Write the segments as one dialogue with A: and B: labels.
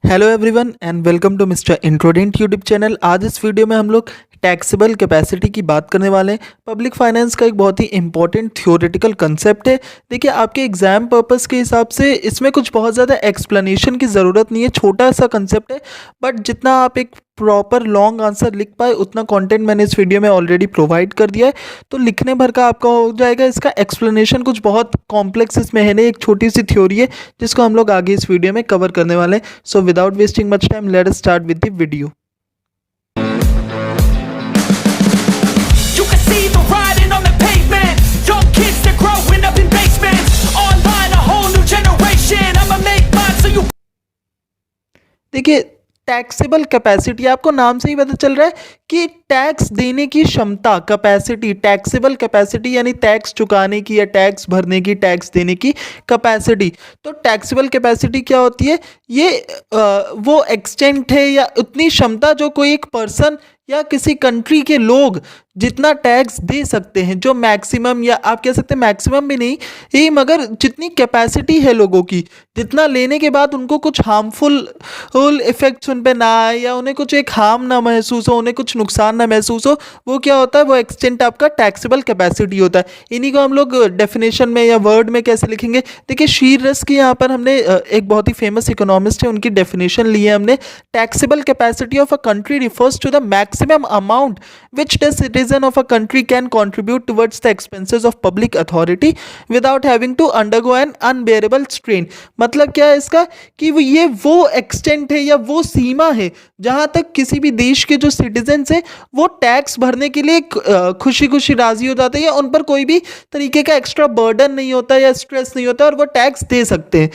A: Hello everyone and welcome to mister इंट्रोडेंट YouTube channel. आज इस वीडियो में हम लोग टैक्सेबल कैपेसिटी की बात करने वाले हैं। पब्लिक फाइनेंस का एक बहुत ही इंपॉर्टेंट थ्योरेटिकल कंसेप्ट है। देखिए, आपके एग्जाम पर्पस के हिसाब से इसमें कुछ बहुत ज़्यादा एक्सप्लेनेशन की ज़रूरत नहीं है, छोटा सा कंसेप्ट है। बट जितना आप एक प्रॉपर लॉन्ग आंसर लिख पाए उतना कंटेंट मैंने इस वीडियो में ऑलरेडी प्रोवाइड कर दिया है, तो लिखने भर का आपका हो जाएगा। इसका एक्सप्लेनेशन कुछ बहुत कॉम्प्लेक्स इसमें है नहीं, एक छोटी सी थ्योरी है जिसको हम लोग आगे इस वीडियो में कवर करने वाले हैं। So without wasting much time, let us start with the video.
B: You can see the writing on the pavement. Young kids, they're growing up in basements. Online, a whole new generation. I'ma make mine so you.
A: देखिए, taxable capacity आपको नाम से ही पता चल रहा है कि tax देने की क्षमता, कैपेसिटी। टैक्सेबल कैपेसिटी यानी टैक्स चुकाने की या टैक्स भरने की, टैक्स देने की कैपेसिटी। तो टैक्सेबल कैपेसिटी क्या होती है? ये वो एक्सटेंट है या उतनी क्षमता जो कोई एक पर्सन या किसी कंट्री के लोग जितना टैक्स दे सकते हैं, जो मैक्सिमम, या आप कह सकते हैं मैक्सिमम भी नहीं ही, मगर जितनी कैपेसिटी है लोगों की, जितना लेने के बाद उनको कुछ हार्मफुल इफेक्ट्स उन पे ना आए या उन्हें कुछ एक हार्म ना महसूस हो, उन्हें कुछ नुकसान ना महसूस हो, वो क्या होता है? वो एक्सटेंट आपका टैक्सेबल कैपेसिटी होता है। इन्हीं को हम लोग डेफिनेशन में या वर्ड में कैसे लिखेंगे? देखिए, शीरस की यहाँ पर हमने एक बहुत ही फेमस इकोनॉमिस्ट है, उनकी डेफिनेशन ली है हमने। Taxable capacity of a country refers to the maximum amount which the citizen of a country can contribute towards the expenses of public authority without having to undergo an unbearable strain। मतलब क्या है इसका? कि ये वो extent है या वो सीमा है जहां तक किसी भी देश के जो सिटीजन्स हैं वो टैक्स भरने के लिए खुशी खुशी राजी हो जाते हैं, या उन पर कोई भी तरीके का एक्स्ट्रा बर्डन नहीं होता या स्ट्रेस नहीं होता, और वो टैक्स दे सकते हैं।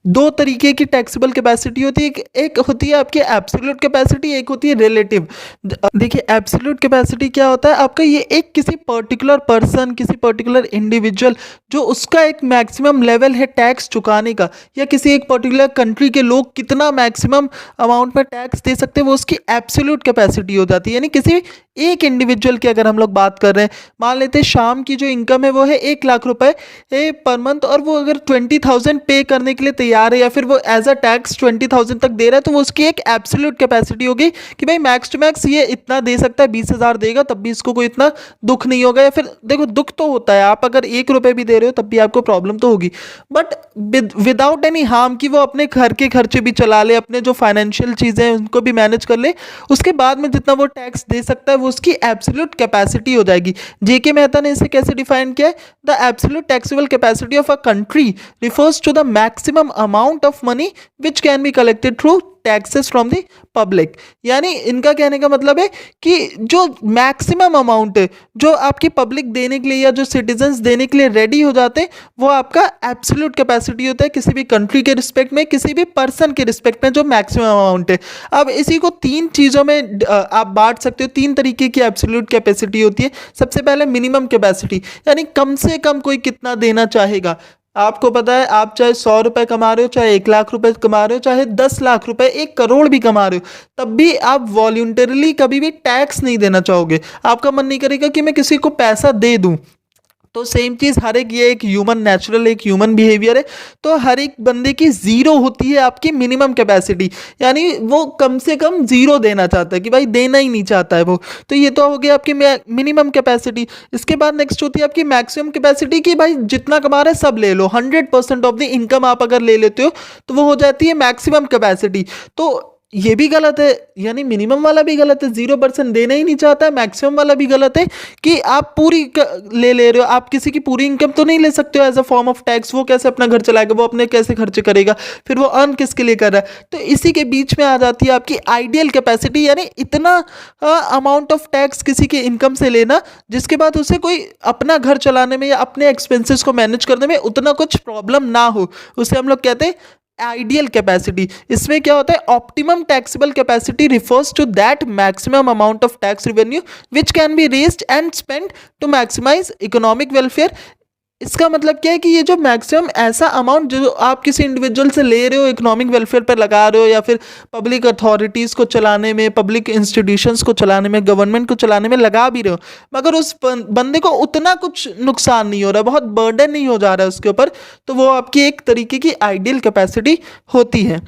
A: दो तरीके की टैक्सेबल कैपेसिटी होती है, एक होती है आपकी एब्सोल्यूट कैपेसिटी, एक होती है रिलेटिव। देखिए, एब्सोल्यूट कैपेसिटी क्या होता है आपका? ये एक किसी पर्टिकुलर पर्सन, किसी पर्टिकुलर इंडिविजुअल जो उसका एक मैक्सिमम लेवल है टैक्स चुकाने का, या किसी एक पर्टिकुलर कंट्री के लोग कितना मैक्सिमम अमाउंट में टैक्स दे सकते हैं, वो उसकी एब्सोल्यूट कैपेसिटी हो जाती है। यानी किसी एक इंडिविजुअल की अगर हम लोग बात कर रहे हैं, मान लेते हैं शाम की जो इनकम है वो है 1 लाख रुपए पर मंथ, और वो अगर 20,000 पे करने के लिए तैयार है, या फिर वो एज अ टैक्स 20,000 तक दे रहा है, तो वो उसकी एक एब्सोल्यूट कैपेसिटी होगी कि भाई मैक्स टू मैक्स ये इतना दे सकता है। 20,000 देगा तब भी इसको कोई इतना दुख नहीं होगा, या फिर देखो दुख तो होता है, आप अगर 1 रुपए भी दे रहे हो तब भी आपको प्रॉब्लम तो होगी, बट विदाउट एनी हार्म कि वो अपने घर के खर्चे भी चला ले, अपने जो फाइनेंशियल चीज़ें हैं उनको भी मैनेज कर ले, उसके बाद में जितना वो टैक्स दे सकता है वो उसकी एब्सोल्यूट कैपेसिटी हो जाएगी। जेके मेहता ने इसे कैसे डिफाइन किया है? The absolute taxable capacity of a country refers to the maximum amount of money which can be collected through taxes from the public. यानी इनका कहने का मतलब है कि जो मैक्सिमम अमाउंट है जो आपकी पब्लिक देने के लिए या जो सिटीजन्स देने के लिए रेडी हो जाते हैं, वो आपका एब्सोल्यूट कैपेसिटी होता है किसी भी कंट्री के रिस्पेक्ट में, किसी भी पर्सन के रिस्पेक्ट में जो मैक्सिमम अमाउंट है। अब इसी को 3 चीज़ों में आप बांट सकते हो। 3 तरीके की एब्सोल्यूट कैपेसिटी होती है। सबसे पहले मिनिमम कैपेसिटी, यानी कम से कम कोई कितना देना चाहेगा। आपको पता है, आप चाहे 100 रुपए कमा रहे हो, चाहे 1 लाख रुपए कमा रहे हो, चाहे 10 लाख रुपए, 1 करोड़ भी कमा रहे हो, तब भी आप वॉल्यूंटरली कभी भी टैक्स नहीं देना चाहोगे। आपका मन नहीं करेगा कि मैं किसी को पैसा दे दूं। तो सेम चीज़ हर एक, ये एक ह्यूमन नेचुरल, एक ह्यूमन बिहेवियर है। तो हर एक बंदे की ज़ीरो होती है आपकी मिनिमम कैपेसिटी, यानी वो कम से कम ज़ीरो देना चाहता है कि भाई देना ही नहीं चाहता है वो। तो ये तो हो गया आपकी मिनिमम कैपेसिटी। इसके बाद नेक्स्ट होती है आपकी मैक्सिमम कैपेसिटी कि भाई जितना कमा रहे सब ले लो। 100% ऑफ द इनकम आप अगर ले लेते हो तो वो हो जाती है मैक्सिमम कैपेसिटी। तो ये भी गलत है, यानी मिनिमम वाला भी गलत है, 0% देना ही नहीं चाहता है। मैक्सिमम वाला भी गलत है कि आप पूरी ले रहे हो। आप किसी की पूरी इनकम तो नहीं ले सकते हो as a form of tax. वो कैसे अपना घर चलाएगा? वो अपने कैसे खर्चे करेगा? फिर वो अर्न किसके लिए कर रहा है? तो इसी के बीच में आ जाती है आपकी आइडियल कैपेसिटी, यानी इतना अमाउंट ऑफ टैक्स किसी की इनकम से लेना जिसके बाद उसे कोई अपना घर चलाने में या अपने एक्सपेंसेस को मैनेज करने में उतना कुछ प्रॉब्लम ना हो। उसे हम लोग कहते हैं आइडियल कैपेसिटी। इसमें क्या होता है? Optimum taxable capacity refers to that maximum amount of tax revenue which can be raised and spent to maximise economic welfare. इसका मतलब क्या है कि ये जो मैक्सिमम ऐसा अमाउंट जो आप किसी इंडिविजुअल से ले रहे हो, इकोनॉमिक वेलफेयर पर लगा रहे हो, या फिर पब्लिक अथॉरिटीज़ को चलाने में, पब्लिक इंस्टीट्यूशंस को चलाने में, गवर्नमेंट को चलाने में लगा भी रहे हो, मगर उस बंदे को उतना कुछ नुकसान नहीं हो रहा, बहुत बर्डन नहीं हो जा रहा है उसके ऊपर, तो वो आपकी एक तरीके की आइडियल कैपेसिटी होती है।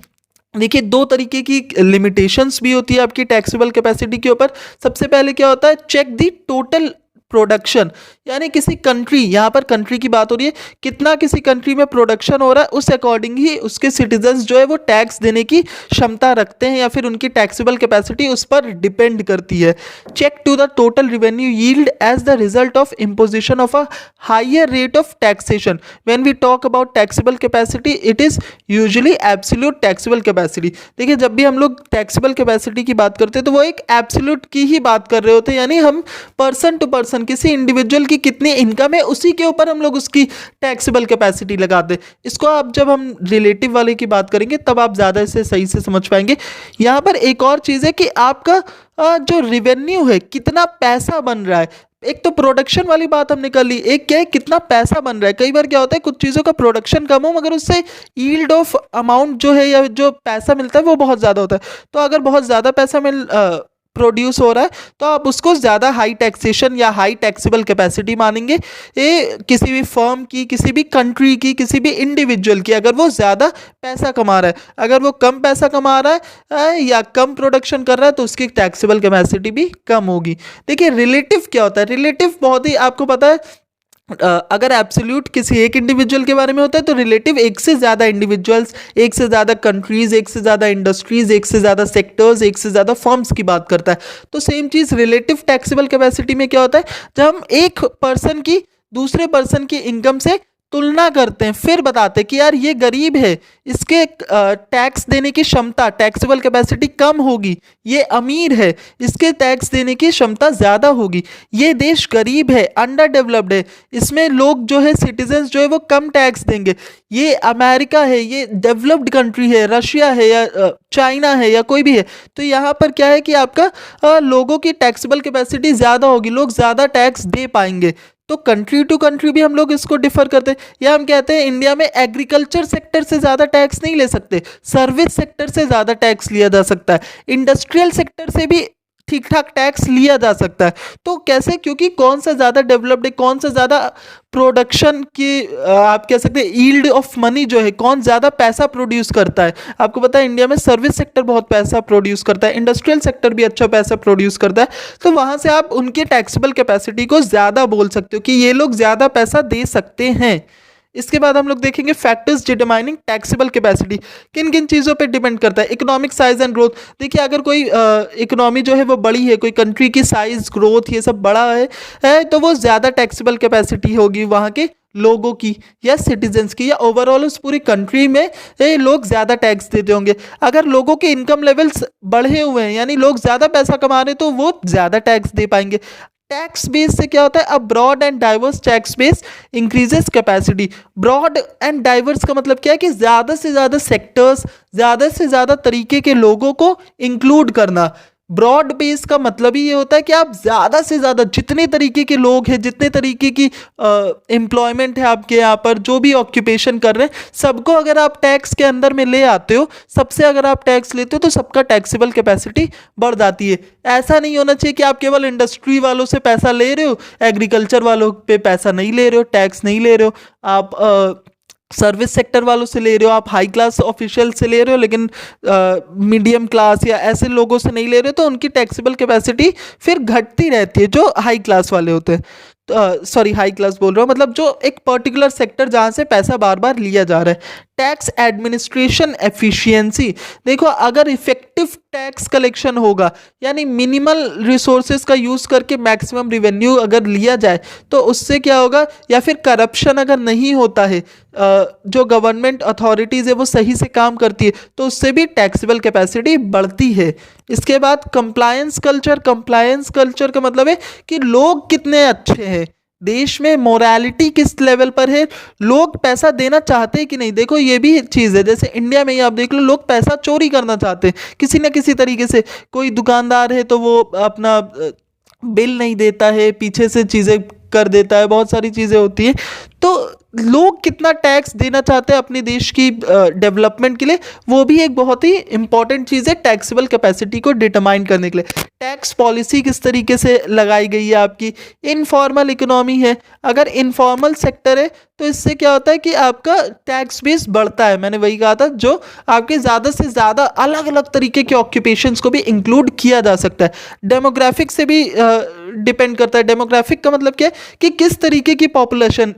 A: देखिए दो तरीके की लिमिटेशंस भी होती है आपकी टैक्सेबल कैपेसिटी के ऊपर। सबसे पहले क्या होता है, चेक दी टोटल प्रोडक्शन, यानी किसी कंट्री, यहाँ पर कंट्री की बात हो रही है, कितना किसी कंट्री में प्रोडक्शन हो रहा है, उस अकॉर्डिंग ही उसके सिटीजन्स जो है वो टैक्स देने की क्षमता रखते हैं या फिर उनकी टैक्सेबल कैपेसिटी उस पर डिपेंड करती है। Check to the total revenue yield as the result of imposition of a higher rate of taxation. When we talk about taxable capacity it is usually absolute taxable capacity. देखिए जब भी हम लोग taxable capacity की बात करते हैं तो वो एक एब्सोल्यूट की ही बात कर रहे होते हैं, यानी हम पर्सन टू पर्सन किसी इंडिविजुअल की कितनी इनकम है उसी के ऊपर हम लोग उसकी टैक्सेबल कैपेसिटी लगाते हैं। इसको आप जब हम रिलेटिव वाले की बात करेंगे तब आप ज़्यादा इसे सही से समझ पाएंगे। यहाँ पर एक और चीज़ है कि आपका जो रेवेन्यू है, कितना पैसा बन रहा है। एक तो प्रोडक्शन वाली बात हमने कर ली, एक क्या है कितना पैसा बन रहा है। कई बार क्या होता है कुछ चीज़ों का प्रोडक्शन कम हो मगर उससे यील्ड ऑफ अमाउंट जो है या जो पैसा मिलता है वो बहुत ज़्यादा होता है। तो अगर बहुत ज़्यादा पैसा प्रोड्यूस हो रहा है तो आप उसको ज़्यादा हाई टैक्सेशन या हाई टैक्सेबल कैपेसिटी मानेंगे। ये किसी भी फर्म की, किसी भी कंट्री की, किसी भी इंडिविजुअल की, अगर वो ज़्यादा पैसा कमा रहा है। अगर वो कम पैसा कमा रहा है या कम प्रोडक्शन कर रहा है तो उसकी टैक्सेबल कैपेसिटी भी कम होगी। देखिए रिलेटिव क्या होता है, रिलेटिव बहुत ही आपको पता है, अगर एब्सोल्यूट किसी एक इंडिविजुअल के बारे में होता है तो रिलेटिव एक से ज़्यादा इंडिविजुअल्स, एक से ज़्यादा कंट्रीज़, एक से ज़्यादा इंडस्ट्रीज़, एक से ज़्यादा सेक्टर्स, एक से ज़्यादा फर्म्स की बात करता है। तो सेम चीज़ रिलेटिव टैक्सेबल कैपेसिटी में क्या होता है, जब हम एक पर्सन की दूसरे पर्सन की इनकम से तुलना करते हैं, फिर बताते हैं कि यार ये गरीब है, इसके टैक्स देने की क्षमता, टैक्सेबल कैपेसिटी कम होगी, ये अमीर है, इसके टैक्स देने की क्षमता ज़्यादा होगी। ये देश गरीब है, अंडर डेवलप्ड है, इसमें लोग जो है सिटीजन्स जो है वो कम टैक्स देंगे। ये अमेरिका है, ये डेवलप्ड कंट्री है, रशिया है या चाइना है या कोई भी है। तो यहाँ पर क्या है कि आपका लोगों की टैक्सेबल कैपेसिटी ज़्यादा होगी, लोग ज़्यादा टैक्स दे पाएंगे। तो कंट्री टू कंट्री भी हम लोग इसको डिफर करते हैं। या हम कहते हैं इंडिया में एग्रीकल्चर सेक्टर से ज़्यादा टैक्स नहीं ले सकते, सर्विस सेक्टर से ज़्यादा टैक्स लिया जा सकता है, इंडस्ट्रियल सेक्टर से भी ठीक ठाक टैक्स लिया जा सकता है। तो कैसे, क्योंकि कौन सा ज़्यादा डेवलप्ड है, कौन सा ज़्यादा प्रोडक्शन की आप कह सकते हैं यील्ड ऑफ मनी जो है, कौन ज़्यादा पैसा प्रोड्यूस करता है। आपको पता है इंडिया में सर्विस सेक्टर बहुत पैसा प्रोड्यूस करता है, इंडस्ट्रियल सेक्टर भी अच्छा पैसा प्रोड्यूस करता है। तो वहाँ से आप उनके टैक्सेबल कैपेसिटी को ज़्यादा बोल सकते हो कि ये लोग ज़्यादा पैसा दे सकते हैं। इसके बाद हम लोग देखेंगे फैक्टर्स डिटरमाइनिंग टैक्सेबल कैपेसिटी। किन किन चीज़ों पे डिपेंड करता है, इकोनॉमिक साइज एंड ग्रोथ। देखिए अगर कोई इकोनॉमी जो है वो बड़ी है, कोई कंट्री की साइज, ग्रोथ ये सब बड़ा है तो वो ज़्यादा टैक्सेबल कैपेसिटी होगी वहाँ के लोगों की या सिटीजन्स की, या ओवरऑल उस पूरी कंट्री में लोग ज़्यादा टैक्स देते होंगे। अगर लोगों के इनकम लेवल्स बढ़े हुए हैं यानी लोग ज़्यादा पैसा कमा रहे हैं तो वो ज़्यादा टैक्स दे पाएंगे। टैक्स बेस से क्या होता है, अब broad and diverse tax base increases capacity. Broad and diverse का मतलब क्या है कि ज़्यादा से ज़्यादा सेक्टर्स, ज़्यादा से ज़्यादा तरीके के लोगों को इंक्लूड करना। ब्रॉड बेस का मतलब ही ये होता है कि आप ज़्यादा से ज़्यादा जितने तरीके के लोग हैं, जितने तरीके की एम्प्लॉयमेंट है आपके यहाँ पर, जो भी ऑक्यूपेशन कर रहे हैं, सबको अगर आप टैक्स के अंदर में ले आते हो, सबसे अगर आप टैक्स लेते हो तो सबका टैक्सेबल कैपेसिटी बढ़ जाती है। ऐसा नहीं होना चाहिए कि आप केवल इंडस्ट्री वालों से पैसा ले रहे हो, एग्रीकल्चर वालों पे पैसा नहीं ले रहे हो, टैक्स नहीं ले रहे हो, आप सर्विस सेक्टर वालों से ले रहे हो, आप हाई क्लास ऑफिशियल से ले रहे हो लेकिन मीडियम क्लास या ऐसे लोगों से नहीं ले रहे हो, तो उनकी टैक्सेबल कैपेसिटी फिर घटती रहती है जो हाई क्लास वाले होते हैं। सॉरी हाई क्लास बोल रहा हूँ, मतलब जो एक पर्टिकुलर सेक्टर जहाँ से पैसा बार बार लिया जा रहा है। Tax administration efficiency. देखो अगर इफेक्टिव टैक्स कलेक्शन होगा यानी मिनिमल रिसोर्सेज का यूज़ करके मैक्सिमम रिवेन्यू अगर लिया जाए तो उससे क्या होगा, या फिर करप्शन अगर नहीं होता है, जो गवर्नमेंट अथॉरिटीज़ है वो सही से काम करती है तो उससे भी टैक्सेबल कैपेसिटी बढ़ती है। इसके बाद कंप्लायंस कल्चर। कंप्लायंस कल्चर का मतलब है कि लोग कितने अच्छे हैं, देश में मोरालिटी किस लेवल पर है, लोग पैसा देना चाहते हैं कि नहीं। देखो ये भी चीज़ है, जैसे इंडिया में ही आप देख लो, लोग पैसा चोरी करना चाहते हैं किसी न किसी तरीके से। कोई दुकानदार है तो वो अपना बिल नहीं देता है, पीछे से चीज़ें कर देता है, बहुत सारी चीज़ें होती हैं। तो लोग कितना टैक्स देना चाहते हैं अपने देश की डेवलपमेंट के लिए, वो भी एक बहुत ही इंपॉर्टेंट चीज़ है टैक्सेबल कैपेसिटी को डिटरमाइन करने के लिए। टैक्स पॉलिसी किस तरीके से लगाई गई है आपकी, इनफॉर्मल इकोनॉमी है, अगर इनफॉर्मल सेक्टर है तो इससे क्या होता है कि आपका टैक्स बेस बढ़ता है। मैंने वही कहा था, जो आपके ज़्यादा से ज़्यादा अलग अलग तरीके के ऑक्यूपेशंस को भी इंक्लूड किया जा सकता है। डेमोग्राफिक से भी डिपेंड करता है। डेमोग्राफिक का मतलब क्या है कि किस तरीके की पॉपुलेशन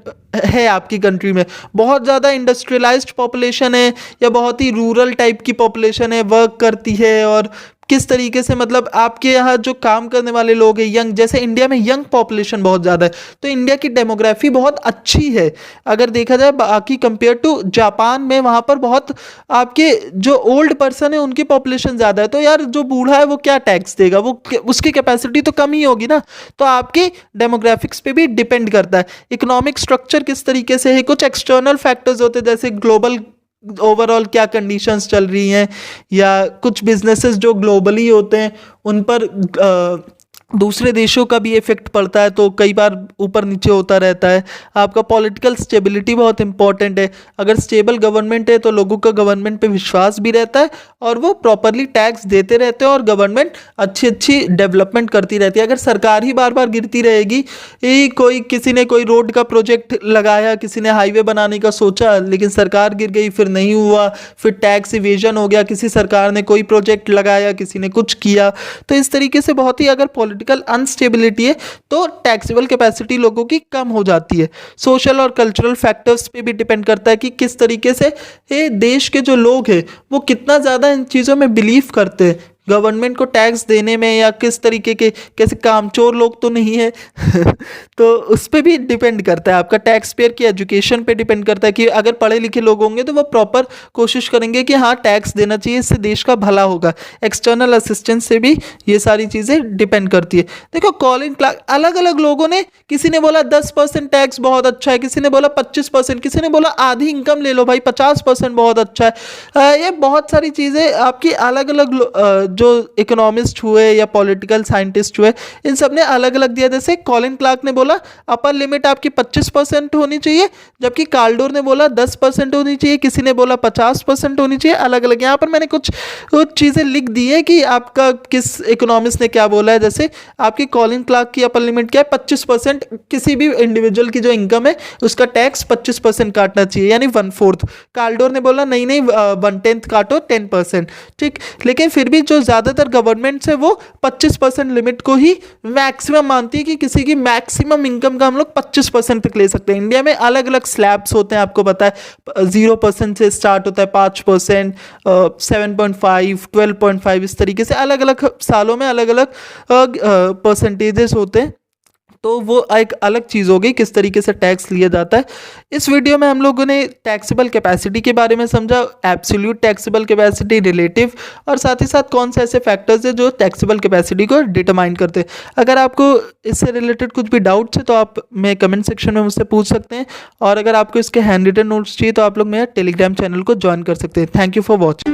A: है आपकी कंट्री में, बहुत ज़्यादा इंडस्ट्रियलाइज्ड पॉपुलेशन है या बहुत ही रूरल टाइप की पॉपुलेशन है, वर्क करती है, और किस तरीके से मतलब आपके यहाँ जो काम करने वाले लोग हैं यंग, जैसे इंडिया में यंग पॉपुलेशन बहुत ज़्यादा है, तो इंडिया की डेमोग्राफी बहुत अच्छी है अगर देखा जाए बाकी कंपेयर टू जापान में। वहाँ पर बहुत आपके जो ओल्ड पर्सन है उनकी पॉपुलेशन ज़्यादा है, तो यार जो बूढ़ा है वो क्या टैक्स देगा, वो उसकी कैपेसिटी तो कम ही होगी ना। तो आपके डेमोग्राफिक्स पे भी डिपेंड करता है। इकोनॉमिक स्ट्रक्चर किस तरीके से है, कुछ एक्सटर्नल फैक्टर्स होते हैं जैसे ग्लोबल ओवरऑल क्या कंडीशंस चल रही हैं, या कुछ बिजनेसेस जो ग्लोबली होते हैं उन पर दूसरे देशों का भी इफेक्ट पड़ता है, तो कई बार ऊपर नीचे होता रहता है। आपका पॉलिटिकल स्टेबिलिटी बहुत इंपॉर्टेंट है। अगर स्टेबल गवर्नमेंट है तो लोगों का गवर्नमेंट पे विश्वास भी रहता है और वो प्रॉपरली टैक्स देते रहते हैं और गवर्नमेंट अच्छी अच्छी डेवलपमेंट करती रहती है। अगर सरकार ही बार बार गिरती रहेगी, किसी ने कोई रोड का प्रोजेक्ट लगाया, किसी ने हाईवे बनाने का सोचा, लेकिन सरकार गिर गई, फिर नहीं हुआ, फिर टैक्स इवेजन हो गया, किसी सरकार ने कोई प्रोजेक्ट लगाया, किसी ने कुछ किया, तो इस तरीके से बहुत ही अगर पॉलिटिकल अनस्टेबिलिटी है तो टैक्सेबल कैपेसिटी लोगों की कम हो जाती है। सोशल और कल्चरल फैक्टर्स पे भी डिपेंड करता है कि किस तरीके से ये देश के जो लोग हैं वो कितना ज़्यादा इन चीज़ों में बिलीव करते हैं, गवर्नमेंट को टैक्स देने में, या किस तरीके के, कैसे कामचोर लोग तो नहीं है तो उस पर भी डिपेंड करता है। आपका टैक्स पेयर की एजुकेशन पे डिपेंड करता है कि अगर पढ़े लिखे लोग होंगे तो वो प्रॉपर कोशिश करेंगे कि हाँ टैक्स देना चाहिए, इससे देश का भला होगा। एक्सटर्नल असिस्टेंस से भी ये सारी चीज़ें डिपेंड करती है। देखो कॉलिन क्लार्क, अलग अलग लोगों ने, किसी ने बोला 10% टैक्स बहुत अच्छा है, किसी ने बोला 25%, किसी ने बोला आधी इनकम ले लो भाई 50% बहुत अच्छा है। ये बहुत सारी चीज़ें आपकी अलग अलग जो इकोनॉमिस्ट हुए या पॉलिटिकल साइंटिस्ट हुए, इन सब ने अलग अलग दिया। जैसे कॉलिन क्लार्क ने बोला अपर लिमिट आपकी 25% होनी चाहिए, जबकि काल्डोर ने बोला 10% होनी चाहिए, किसी ने बोला 50% होनी चाहिए। अलग अलग यहाँ पर मैंने कुछ चीज़ें लिख दी है कि आपका किस इकोनॉमिस्ट ने क्या बोला है। जैसे आपकी कॉलिन क्लार्क की अपर लिमिट क्या है, 25%, किसी भी इंडिविजुअल की जो इनकम है उसका टैक्स 25% काटना चाहिए, यानी 1/4। काल्डोर ने बोला नहीं नहीं 1/10 काटो 10%, ठीक। लेकिन फिर भी जो ज़्यादातर गवर्नमेंट है वो 25% लिमिट को ही मैक्सिमम मानती है कि किसी की मैक्सिमम इनकम का हम लोग 25% तक ले सकते हैं। इंडिया में अलग अलग स्लैब्स होते हैं, आपको पता है 0% से स्टार्ट होता है, 5%, 7.5, 12.5, इस तरीके से अलग अलग सालों में अलग अलग परसेंटेजेस होते हैं। तो वो एक अलग चीज़ हो गई किस तरीके से टैक्स लिया जाता है। इस वीडियो में हम लोगों ने टैक्सेबल कैपेसिटी के बारे में समझा, एब्सोल्यूट टैक्सेबल कैपेसिटी, रिलेटिव, और साथ ही साथ कौन से ऐसे फैक्टर्स हैं जो टैक्सेबल कैपेसिटी को डिटरमाइन करते हैं। अगर आपको इससे रिलेटेड कुछ भी डाउट्स है तो आप मैं कमेंट सेक्शन में मुझसे पूछ सकते हैं, और अगर आपको इसके हैंड रिटन नोट्स चाहिए तो आप लोग मेरा टेलीग्राम चैनल को ज्वाइन कर सकते हैं। Thank you for watching.